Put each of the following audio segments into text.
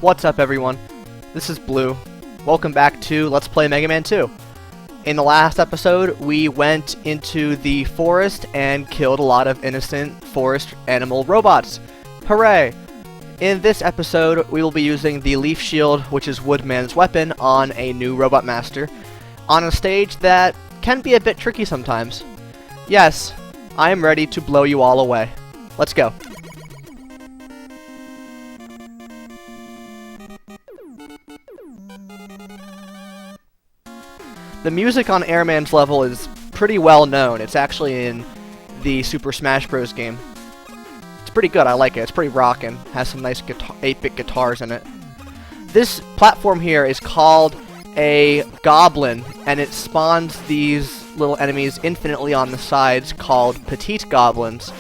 What's up, everyone? This is Blue. Welcome back to Let's Play Mega Man 2. In the last episode, we went into the forest and killed a lot of innocent forest animal robots. Hooray! In this episode, we will be using the Leaf Shield, which is Woodman's weapon, on a new Robot Master, on a stage that can be a bit tricky sometimes. Yes, I am ready to blow you all away. Let's go. The music on Airman's level is pretty well known. It's actually in the Super Smash Bros. Game. It's pretty good, I like it. It's pretty rockin'. Has some nice 8-bit guitars in it. This platform here is called a goblin, and it spawns these little enemies infinitely on the sides called petite goblins.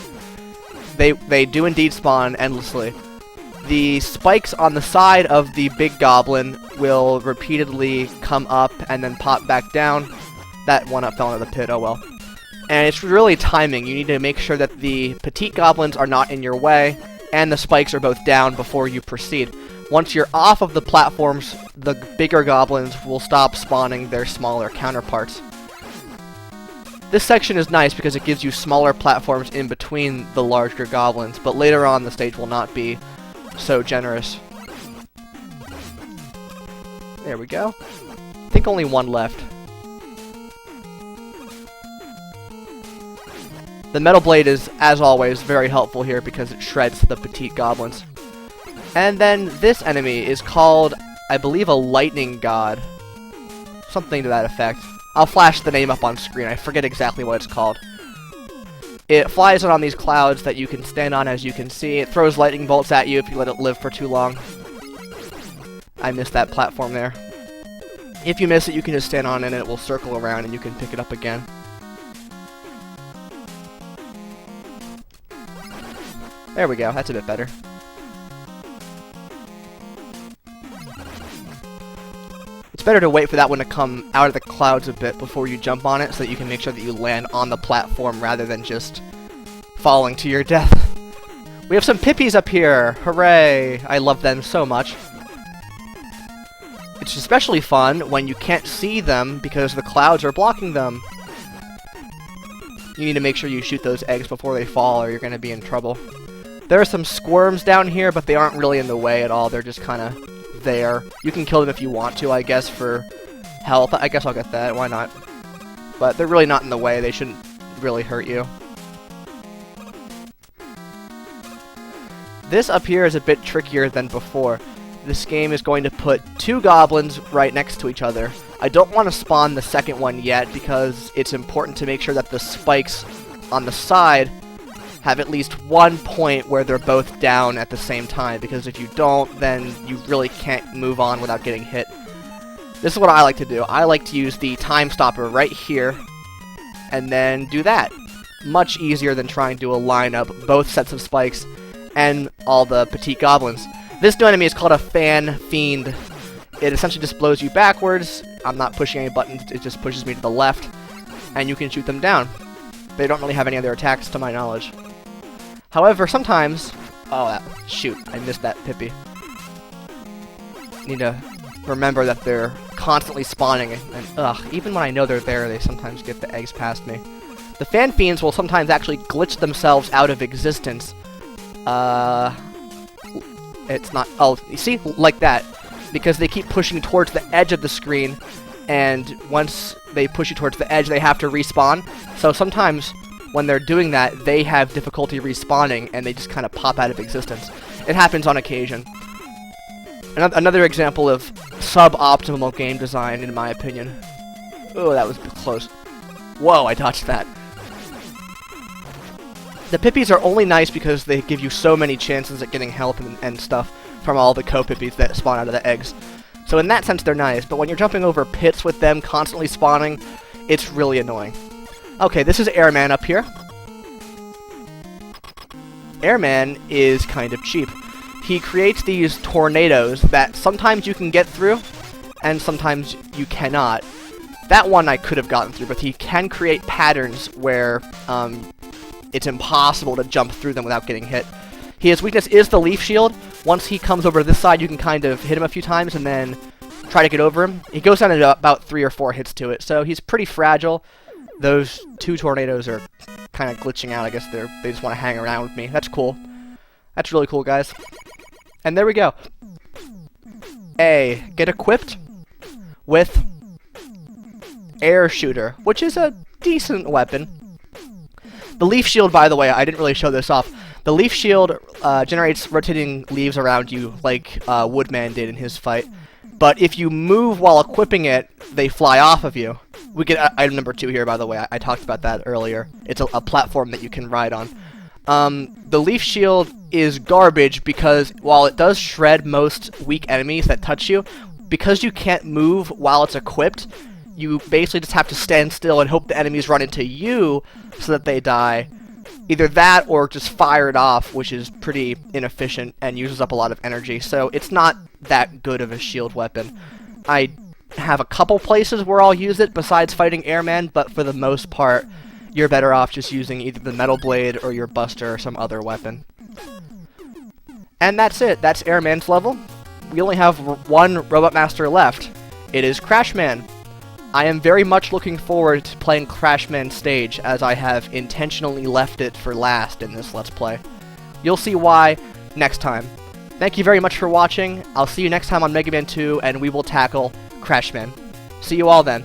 They do indeed spawn endlessly. The spikes on the side of the big goblin will repeatedly come up and then pop back down. That one up fell into the pit, oh well. And it's really timing. You need to make sure that the petite goblins are not in your way, and the spikes are both down before you proceed. Once you're off of the platforms, the bigger goblins will stop spawning their smaller counterparts. This section is nice because it gives you smaller platforms in between the larger goblins, but later on the stage will not be so generous. There we go. I think only one left. The metal blade is, as always, very helpful here because it shreds the petite goblins. And then this enemy is called, I believe, a lightning god. Something to that effect. I'll flash the name up on screen. I forget exactly what it's called. It flies on these clouds that you can stand on, as you can see. It throws lightning bolts at you if you let it live for too long. I missed that platform there. If you miss it, you can just stand on it and it will circle around and you can pick it up again. There we go, that's a bit better. It's better to wait for that one to come out of the clouds a bit before you jump on it so that you can make sure that you land on the platform rather than just falling to your death. We have some Pippies up here! Hooray! I love them so much. It's especially fun when you can't see them because the clouds are blocking them. You need to make sure you shoot those eggs before they fall or you're going to be in trouble. There are some squirms down here, but they aren't really in the way at all. They're just kind of there. You can kill them if you want to, I guess, for health. I guess I'll get that. Why not? But they're really not in the way. They shouldn't really hurt you. This up here is a bit trickier than before. This game is going to put two goblins right next to each other. I don't want to spawn the second one yet because it's important to make sure that the spikes on the side have at least one point where they're both down at the same time, because if you don't, then you really can't move on without getting hit. This is what I like to do. I like to use the time stopper right here, and then do that. Much easier than trying to align up both sets of spikes and all the petite goblins. This new enemy is called a Fan Fiend. It essentially just blows you backwards. I'm not pushing any buttons, it just pushes me to the left, and you can shoot them down. They don't really have any other attacks to my knowledge. However, sometimes... Oh, shoot, I missed that Pippi. Need to remember that they're constantly spawning, and even when I know they're there, they sometimes get the eggs past me. The Fan Fiends will sometimes actually glitch themselves out of existence. It's not... Oh, you see? Like that. Because they keep pushing towards the edge of the screen, and once they push you towards the edge, they have to respawn. So sometimes when they're doing that, they have difficulty respawning, and they just kind of pop out of existence. It happens on occasion. Another example of suboptimal game design, in my opinion. Oh, that was close. Whoa, I dodged that. The Pippies are only nice because they give you so many chances at getting health and stuff from all the co-Pippies that spawn out of the eggs. So in that sense, they're nice, but when you're jumping over pits with them constantly spawning, it's really annoying. Okay, this is Airman up here. Airman is kind of cheap. He creates these tornadoes that sometimes you can get through, and sometimes you cannot. That one I could have gotten through, but he can create patterns where it's impossible to jump through them without getting hit. His weakness is the Leaf Shield, Once he comes over to this side, you can kind of hit him a few times and then try to get over him. He goes down to about 3 or 4 hits to it, so he's pretty fragile. Those 2 tornadoes are kind of glitching out. I guess they just want to hang around with me. That's cool. That's really cool, guys. And there we go. Get equipped with air shooter, which is a decent weapon. The leaf shield, by the way, I didn't really show this off. The leaf shield generates rotating leaves around you like Woodman did in his fight. But if you move while equipping it, they fly off of you. We get item number 2 here, by the way. I talked about that earlier. It's a platform that you can ride on. The leaf shield is garbage because while it does shred most weak enemies that touch you, because you can't move while it's equipped, you basically just have to stand still and hope the enemies run into you so that they die. Either that or just fire it off, which is pretty inefficient and uses up a lot of energy, so it's not that good of a shield weapon. I have a couple places where I'll use it besides fighting Airman, but for the most part, you're better off just using either the Metal Blade or your Buster or some other weapon. And that's it. That's Airman's level. We only have one Robot Master left. It is Crashman. I am very much looking forward to playing Crashman stage, as I have intentionally left it for last in this Let's Play. You'll see why next time. Thank you very much for watching. I'll see you next time on Mega Man 2, and we will tackle Crashman. See you all then.